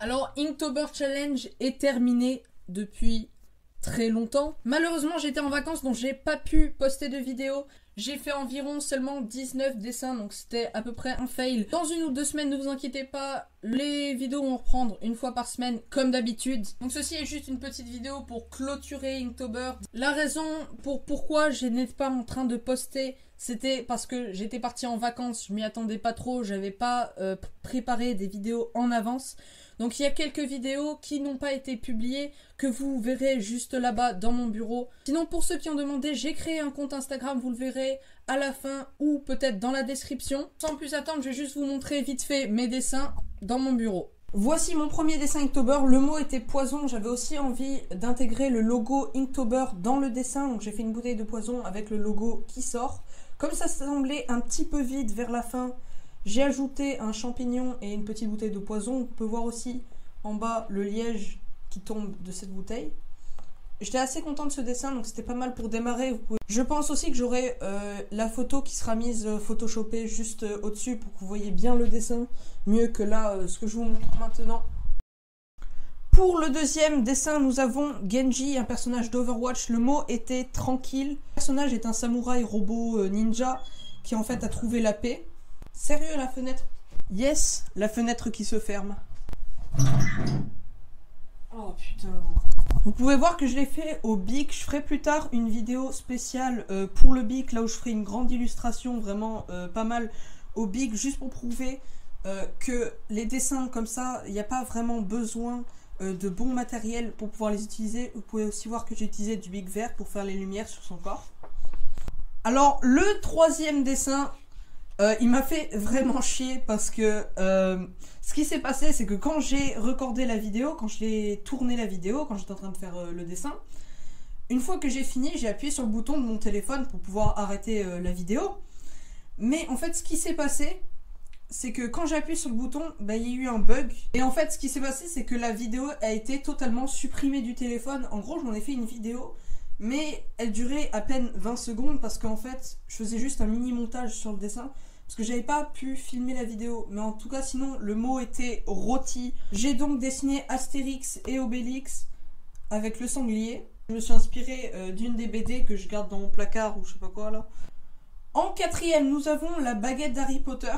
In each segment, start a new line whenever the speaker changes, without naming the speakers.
Alors, Inktober Challenge est terminé depuis très longtemps. Malheureusement, j'étais en vacances, donc j'ai pas pu poster de vidéo. J'ai fait environ seulement 19 dessins, donc c'était à peu près un fail. Dans 1 ou 2 semaines, ne vous inquiétez pas, les vidéos vont reprendre une fois par semaine, comme d'habitude. Donc ceci est juste une petite vidéo pour clôturer Inktober. La raison pourquoi je n'étais pas en train de poster, c'était parce que j'étais partie en vacances, je m'y attendais pas trop, j'avais pas préparé des vidéos en avance. Donc il y a quelques vidéos qui n'ont pas été publiées, que vous verrez juste là-bas dans mon bureau. Sinon, pour ceux qui ont demandé, j'ai créé un compte Instagram, vous le verrez à la fin ou peut-être dans la description. Sans plus attendre, je vais juste vous montrer vite fait mes dessins dans mon bureau. Voici mon premier dessin Inktober, le mot était poison, j'avais aussi envie d'intégrer le logo Inktober dans le dessin, donc j'ai fait une bouteille de poison avec le logo qui sort. Comme ça semblait un petit peu vide vers la fin, j'ai ajouté un champignon et une petite bouteille de poison. On peut voir aussi en bas le liège qui tombe de cette bouteille. J'étais assez content de ce dessin, donc c'était pas mal pour démarrer. Je pense aussi que j'aurai la photo qui sera mise photoshopée juste au-dessus pour que vous voyez bien le dessin, mieux que là, ce que je vous montre maintenant. Pour le deuxième dessin, nous avons Genji, un personnage d'Overwatch. Le mot était tranquille. Le personnage est un samouraï robot ninja qui en fait a trouvé la paix. Sérieux, la fenêtre? Yes, la fenêtre qui se ferme. Oh putain. Vous pouvez voir que je l'ai fait au Bic. Je ferai plus tard une vidéo spéciale pour le Bic, là où je ferai une grande illustration, vraiment pas mal au Bic, juste pour prouver que les dessins comme ça, il n'y a pas vraiment besoin de bon matériel pour pouvoir les utiliser. Vous pouvez aussi voir que j'ai utilisé du Bic vert pour faire les lumières sur son corps. Alors, le troisième dessin... il m'a fait vraiment chier parce que ce qui s'est passé, c'est que quand j'ai recordé la vidéo, quand je l'ai tourné la vidéo, quand j'étais en train de faire le dessin, une fois que j'ai fini, j'ai appuyé sur le bouton de mon téléphone pour pouvoir arrêter la vidéo. Mais en fait, ce qui s'est passé, c'est que quand j'ai appuyé sur le bouton, bah, il y a eu un bug. Et en fait, ce qui s'est passé, c'est que la vidéo a été totalement supprimée du téléphone. En gros, je m'en ai fait une vidéo, mais elle durait à peine 20 secondes parce qu'en fait, je faisais juste un mini montage sur le dessin. Parce que j'avais pas pu filmer la vidéo, mais en tout cas sinon le mot était rôti. J'ai donc dessiné Astérix et Obélix avec le sanglier. Je me suis inspiré d'une des BD que je garde dans mon placard ou je sais pas quoi là. En quatrième, nous avons la baguette d'Harry Potter.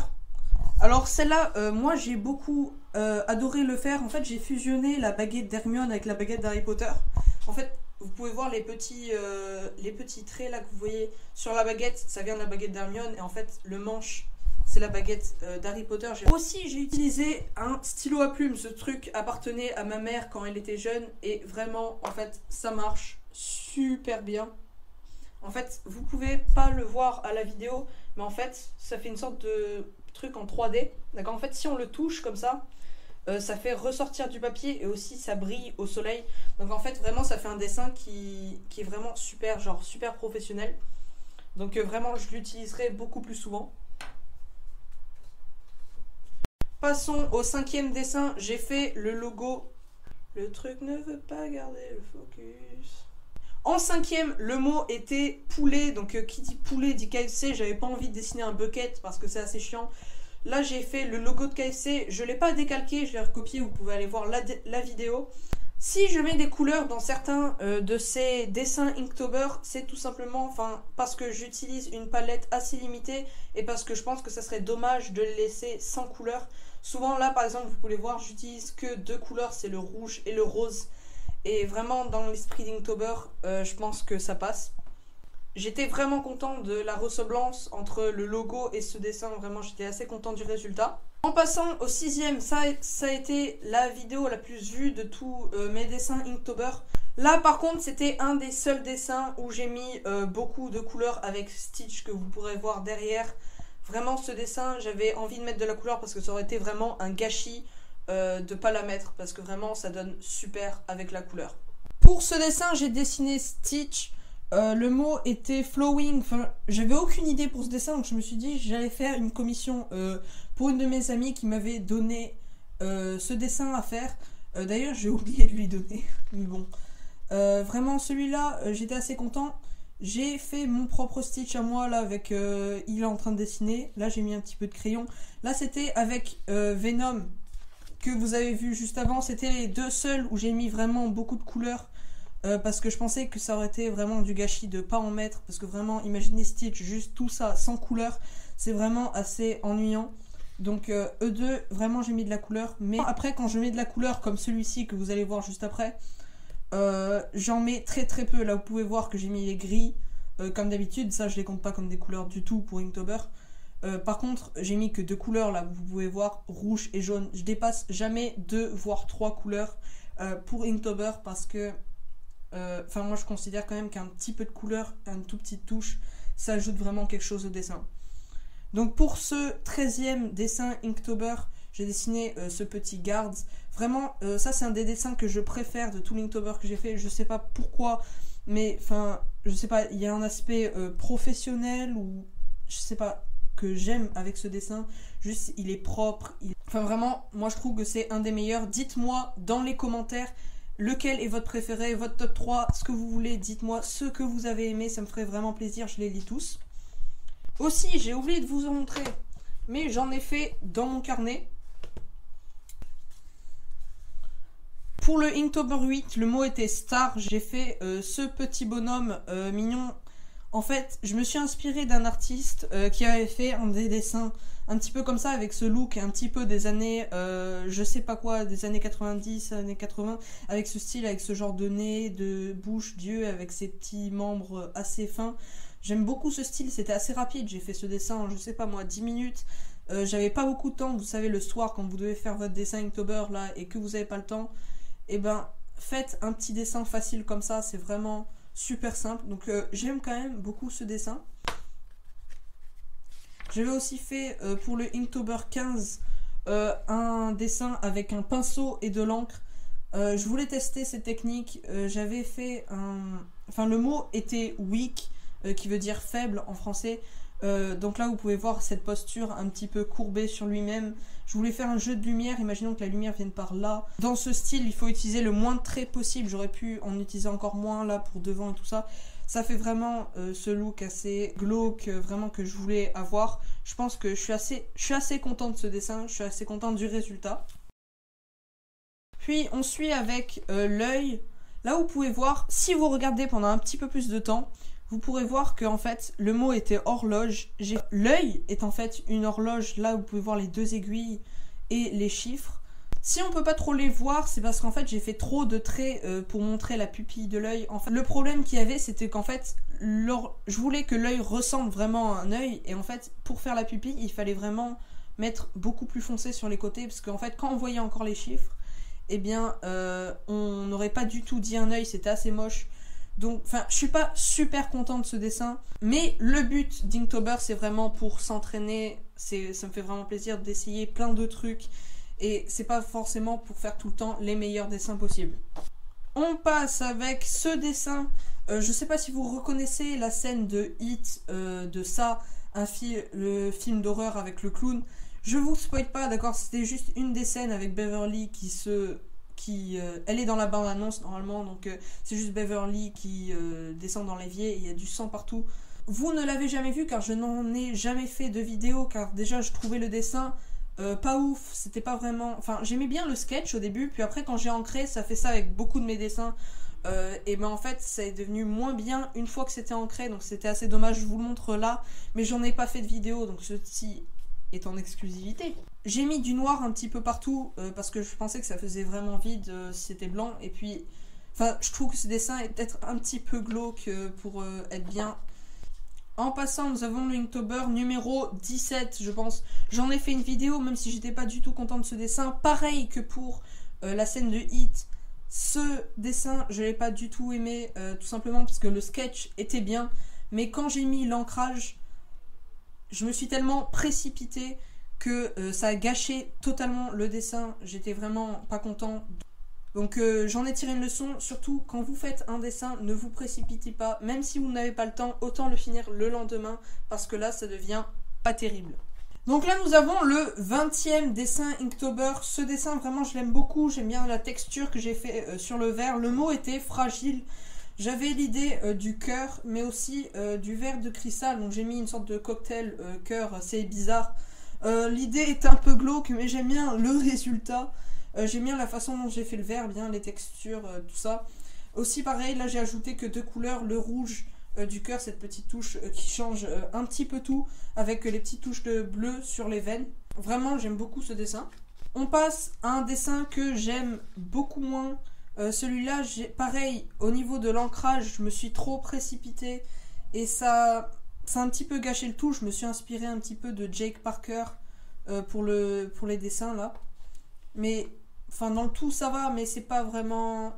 Alors celle-là, moi j'ai beaucoup adoré le faire. En fait j'ai fusionné la baguette d'Hermione avec la baguette d'Harry Potter. En fait, vous pouvez voir les petits traits là que vous voyez sur la baguette, ça vient de la baguette d'Hermione et en fait le manche c'est la baguette d'Harry Potter. J'ai utilisé un stylo à plumes, ce truc appartenait à ma mère quand elle était jeune et vraiment en fait ça marche super bien. En fait vous pouvez pas le voir à la vidéo mais en fait ça fait une sorte de truc en 3D, d'accord. En fait si on le touche comme ça, ça fait ressortir du papier et aussi ça brille au soleil. Donc en fait vraiment ça fait un dessin qui est vraiment super, genre super professionnel. Donc vraiment je l'utiliserai beaucoup plus souvent. Passons au cinquième dessin, j'ai fait le logo. Le truc ne veut pas garder le focus. En cinquième, le mot était poulet, donc qui dit poulet dit KFC. J'avais pas envie de dessiner un bucket parce que c'est assez chiant. Là j'ai fait le logo de KFC, je ne l'ai pas décalqué, je l'ai recopié, vous pouvez aller voir la vidéo. Si je mets des couleurs dans certains de ces dessins Inktober, c'est tout simplement parce que j'utilise une palette assez limitée et parce que je pense que ça serait dommage de les laisser sans couleurs. Souvent là par exemple vous pouvez voir j'utilise que 2 couleurs, c'est le rouge et le rose. Et vraiment dans l'esprit d'Inktober, je pense que ça passe. J'étais vraiment content de la ressemblance entre le logo et ce dessin, vraiment j'étais assez content du résultat. En passant au sixième, ça a été la vidéo la plus vue de tous mes dessins Inktober. Là par contre c'était un des seuls dessins où j'ai mis beaucoup de couleurs avec Stitch que vous pourrez voir derrière. Vraiment ce dessin j'avais envie de mettre de la couleur parce que ça aurait été vraiment un gâchis de pas la mettre parce que vraiment ça donne super avec la couleur. Pour ce dessin j'ai dessiné Stitch. Le mot était flowing, j'avais aucune idée pour ce dessin donc je me suis dit j'allais faire une commission pour une de mes amies qui m'avait donné ce dessin à faire. D'ailleurs j'ai oublié de lui donner, mais bon. Vraiment celui-là j'étais assez content. J'ai fait mon propre Stitch à moi là avec il est en train de dessiner. Là j'ai mis un petit peu de crayon. Là c'était avec Venom que vous avez vu juste avant, c'était les deux seuls où j'ai mis vraiment beaucoup de couleurs. Parce que je pensais que ça aurait été vraiment du gâchis de pas en mettre. Parce que vraiment, imaginez Stitch, juste tout ça sans couleur, c'est vraiment assez ennuyant. Donc eux deux, vraiment j'ai mis de la couleur. Mais après, quand je mets de la couleur comme celui-ci que vous allez voir juste après, j'en mets très très peu. Là vous pouvez voir que j'ai mis les gris comme d'habitude. Ça je les compte pas comme des couleurs du tout pour Inktober. Par contre j'ai mis que 2 couleurs là, vous pouvez voir, rouge et jaune. Je dépasse jamais 2 voire 3 couleurs pour Inktober parce que enfin moi je considère quand même qu'un petit peu de couleur, une toute petite touche, ça ajoute vraiment quelque chose au dessin. Donc pour ce 13e dessin Inktober, j'ai dessiné ce petit Guards. Vraiment ça c'est un des dessins que je préfère de tout l'Inktober que j'ai fait. Je sais pas pourquoi, mais enfin je sais pas, il y a un aspect professionnel ou je sais pas que j'aime avec ce dessin. Juste il est propre, enfin vraiment moi je trouve que c'est un des meilleurs. Dites-moi dans les commentaires lequel est votre préféré, votre top 3, ce que vous voulez, dites-moi ce que vous avez aimé, ça me ferait vraiment plaisir, je les lis tous. Aussi, j'ai oublié de vous en montrer, mais j'en ai fait dans mon carnet. Pour le Inktober 8, le mot était star, j'ai fait ce petit bonhomme mignon. En fait, je me suis inspirée d'un artiste qui avait fait un des dessins un petit peu comme ça, avec ce look un petit peu des années, je sais pas quoi, des années 90, années 80, avec ce style, avec ce genre de nez, de bouche, d'yeux, avec ces petits membres assez fins. J'aime beaucoup ce style, c'était assez rapide, j'ai fait ce dessin en, je sais pas moi, 10 minutes. J'avais pas beaucoup de temps, vous savez, le soir, quand vous devez faire votre dessin Inktober, là, et que vous avez pas le temps, et ben, faites un petit dessin facile comme ça, c'est vraiment super simple. Donc, j'aime quand même beaucoup ce dessin. J'avais aussi fait pour le Inktober 15 un dessin avec un pinceau et de l'encre. Je voulais tester cette technique. J'avais fait un... Enfin, le mot était weak, qui veut dire faible en français. Donc là, vous pouvez voir cette posture un petit peu courbée sur lui-même. Je voulais faire un jeu de lumière. Imaginons que la lumière vienne par là. Dans ce style, il faut utiliser le moins de traits possible. J'aurais pu en utiliser encore moins là pour devant et tout ça. Ça fait vraiment ce look assez glauque, vraiment que je voulais avoir. Je pense que je suis assez contente de ce dessin, je suis assez contente du résultat. Puis on suit avec l'œil. Là vous pouvez voir, si vous regardez pendant un petit peu plus de temps, vous pourrez voir que en fait le mot était horloge. L'œil est en fait une horloge, là vous pouvez voir les 2 aiguilles et les chiffres. Si on peut pas trop les voir, c'est parce qu'en fait j'ai fait trop de traits pour montrer la pupille de l'œil. En fait, le problème qu'il y avait, c'était qu'en fait, je voulais que l'œil ressemble vraiment à un œil. Et en fait, pour faire la pupille, il fallait vraiment mettre beaucoup plus foncé sur les côtés. Parce qu'en fait, quand on voyait encore les chiffres, eh bien, on n'aurait pas du tout dit un œil, c'était assez moche. Donc, enfin, je suis pas super contente de ce dessin. Mais le but d'Inktober, c'est vraiment pour s'entraîner. Ça me fait vraiment plaisir d'essayer plein de trucs. Et c'est pas forcément pour faire tout le temps les meilleurs dessins possibles. On passe avec ce dessin. Je sais pas si vous reconnaissez la scène de It, de ça, le film d'horreur avec le clown. Je vous spoil pas, d'accord, c'était juste une des scènes avec Beverly elle est dans la bande-annonce normalement, donc c'est juste Beverly qui descend dans l'évier et il y a du sang partout. Vous ne l'avez jamais vu car je n'en ai jamais fait de vidéo, car déjà je trouvais le dessin pas ouf, c'était pas vraiment... Enfin, j'aimais bien le sketch au début, puis après quand j'ai ancré, ça fait ça avec beaucoup de mes dessins. Et ben en fait, ça est devenu moins bien une fois que c'était ancré, donc c'était assez dommage, je vous le montre là, mais j'en ai pas fait de vidéo, donc ceci est en exclusivité. J'ai mis du noir un petit peu partout, parce que je pensais que ça faisait vraiment vide si c'était blanc, et puis... Enfin, je trouve que ce dessin est peut-être un petit peu glauque pour être bien... En passant, nous avons le Inktober numéro 17, je pense. J'en ai fait une vidéo, même si j'étais pas du tout contente de ce dessin. Pareil que pour la scène de It. Ce dessin, je l'ai pas du tout aimé, tout simplement parce que le sketch était bien. Mais quand j'ai mis l'ancrage, je me suis tellement précipitée que ça a gâché totalement le dessin. J'étais vraiment pas content. Donc j'en ai tiré une leçon, surtout quand vous faites un dessin, ne vous précipitez pas, même si vous n'avez pas le temps, autant le finir le lendemain, parce que là ça devient pas terrible. Donc là nous avons le 20e dessin Inktober. Ce dessin vraiment je l'aime beaucoup, j'aime bien la texture que j'ai fait sur le verre. Le mot était fragile. J'avais l'idée du cœur, mais aussi du verre de cristal, donc j'ai mis une sorte de cocktail cœur, c'est bizarre. L'idée est un peu glauque, mais j'aime bien le résultat. J'aime bien la façon dont j'ai fait le vert, bien les textures, tout ça. Aussi pareil, là j'ai ajouté que 2 couleurs, le rouge du cœur, cette petite touche qui change un petit peu tout, avec les petites touches de bleu sur les veines. Vraiment, j'aime beaucoup ce dessin. On passe à un dessin que j'aime beaucoup moins. Celui-là, pareil, au niveau de l'ancrage, je me suis trop précipitée et ça a un petit peu gâché le tout. Je me suis inspirée un petit peu de Jake Parker pour les dessins là. Mais, enfin, dans le tout, ça va, mais c'est pas vraiment.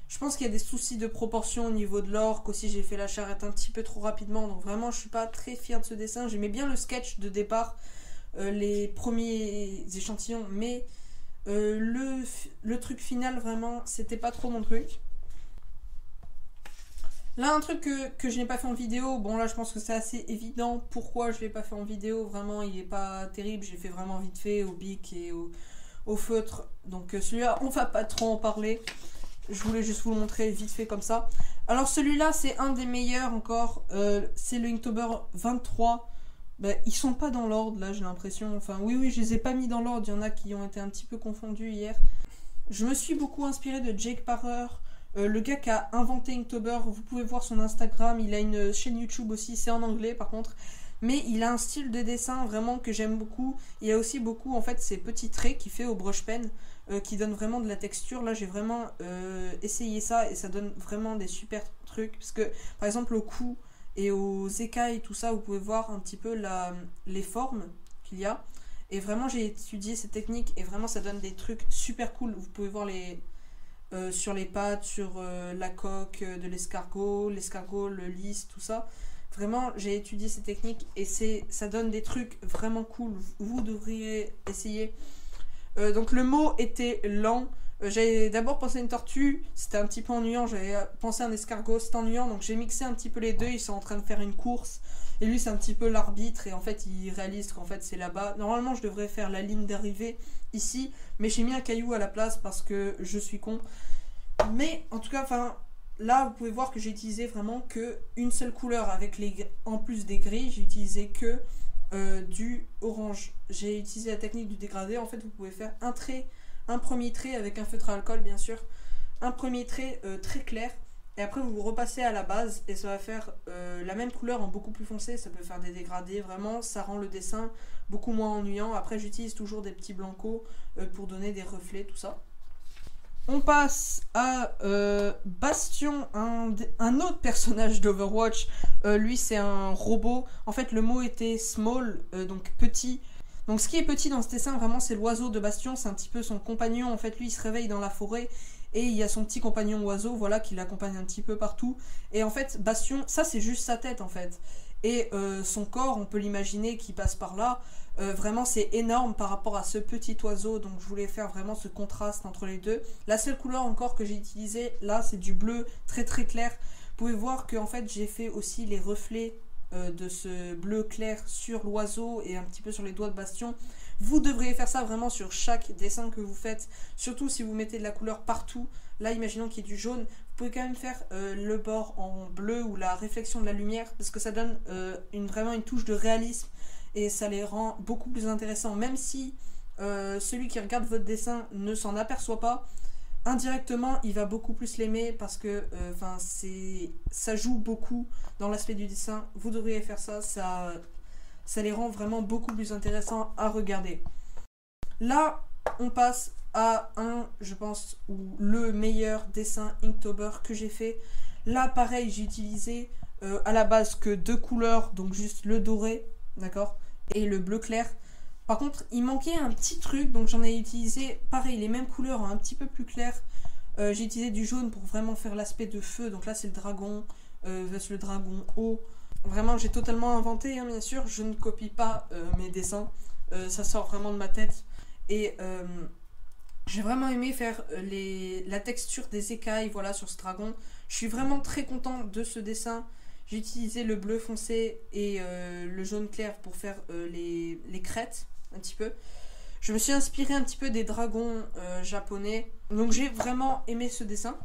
Je pense qu'il y a des soucis de proportion au niveau de l'orque. Aussi, j'ai fait la charrette un petit peu trop rapidement. Donc, vraiment, je suis pas très fière de ce dessin. J'aimais bien le sketch de départ, les premiers échantillons. Mais le truc final, vraiment, c'était pas trop mon truc. Là, un truc que je n'ai pas fait en vidéo. Bon, là, je pense que c'est assez évident pourquoi je l'ai pas fait en vidéo. Vraiment, il est pas terrible. J'ai fait vraiment vite fait au bic et au feutre. Donc, celui-là, on va pas trop en parler. Je voulais juste vous le montrer vite fait comme ça. Alors celui-là, c'est un des meilleurs encore. C'est le Inktober 23. Ben, ils sont pas dans l'ordre là, j'ai l'impression. Enfin, oui, je les ai pas mis dans l'ordre. Il y en a qui ont été un petit peu confondus hier. Je me suis beaucoup inspiré de Jake Parker. Le gars qui a inventé Inktober, vous pouvez voir son Instagram. Il a une chaîne YouTube aussi, c'est en anglais par contre. Mais il a un style de dessin vraiment que j'aime beaucoup. Il y a aussi beaucoup en fait ces petits traits qu'il fait au brush pen. Qui donne vraiment de la texture. Là, j'ai vraiment essayé ça et ça donne vraiment des super trucs. Parce que, par exemple, au cou et aux écailles, tout ça, vous pouvez voir un petit peu les formes qu'il y a. Et vraiment, j'ai étudié cette technique et vraiment, ça donne des trucs super cool. Vous pouvez voir sur les pattes, sur la coque de l'escargot, le lys, tout ça. Vraiment, j'ai étudié ces techniques et ça donne des trucs vraiment cool. Vous devriez essayer. Donc le mot était lent. J'avais d'abord pensé à une tortue, c'était un petit peu ennuyant. J'avais pensé à un escargot, c'était ennuyant. Donc j'ai mixé un petit peu les deux. Ils sont en train de faire une course. Et lui, c'est un petit peu l'arbitre. Et en fait, il réalise qu'en fait, c'est là-bas. Normalement, je devrais faire la ligne d'arrivée ici. Mais j'ai mis un caillou à la place parce que je suis con. Mais en tout cas, enfin, là, vous pouvez voir que j'ai utilisé vraiment que une seule couleur. En plus des gris, j'ai utilisé que du orange. J'ai utilisé la technique du dégradé. En fait, vous pouvez faire un premier trait avec un feutre à alcool, bien sûr. Un premier trait très clair. Et après, vous repassez à la base et ça va faire la même couleur en beaucoup plus foncé. Ça peut faire des dégradés, vraiment. Ça rend le dessin beaucoup moins ennuyant. Après, j'utilise toujours des petits blancos pour donner des reflets, tout ça. On passe à Bastion, un autre personnage d'Overwatch. Lui, c'est un robot. En fait, le mot était small, donc petit. Donc, ce qui est petit dans ce dessin, vraiment, c'est l'oiseau de Bastion. C'est un petit peu son compagnon. En fait, lui, il se réveille dans la forêt. Et il y a son petit compagnon oiseau, voilà, qui l'accompagne un petit peu partout. Et en fait, Bastion, ça, c'est juste sa tête, en fait. Et son corps, on peut l'imaginer, qui passe par là. Vraiment, c'est énorme par rapport à ce petit oiseau. Donc, je voulais faire vraiment ce contraste entre les deux. La seule couleur encore que j'ai utilisée, là, c'est du bleu très très clair. Vous pouvez voir que en fait, j'ai fait aussi les reflets de ce bleu clair sur l'oiseau et un petit peu sur les doigts de Bastion. Vous devriez faire ça vraiment sur chaque dessin que vous faites. Surtout si vous mettez de la couleur partout. Là, imaginons qu'il y ait du jaune. Vous pouvez quand même faire le bord en bleu ou la réflexion de la lumière. Parce que ça donne vraiment une touche de réalisme. Et ça les rend beaucoup plus intéressants. Même si celui qui regarde votre dessin ne s'en aperçoit pas, indirectement, il va beaucoup plus l'aimer parce que ça joue beaucoup dans l'aspect du dessin. Vous devriez faire ça, ça les rend vraiment beaucoup plus intéressants à regarder. Là, on passe à je pense, le meilleur dessin Inktober que j'ai fait. Là, pareil, j'ai utilisé à la base que 2 couleurs, donc juste le doré, d'accord, et le bleu clair. Par contre, il manquait un petit truc, donc j'en ai utilisé, pareil, les mêmes couleurs, un petit peu plus claires. J'ai utilisé du jaune pour vraiment faire l'aspect de feu, donc là c'est le dragon, le dragon haut. Vraiment, j'ai totalement inventé, hein, bien sûr, je ne copie pas mes dessins, ça sort vraiment de ma tête. Et j'ai vraiment aimé faire la texture des écailles, voilà, sur ce dragon. Je suis vraiment très content de ce dessin. J'ai utilisé le bleu foncé et le jaune clair pour faire les crêtes, un petit peu. Je me suis inspiré un petit peu des dragons japonais. Donc j'ai vraiment aimé ce dessin.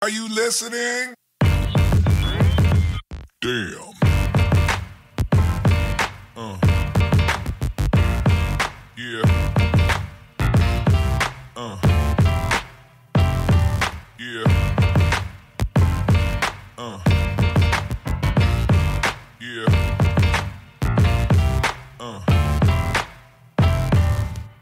Are you listening?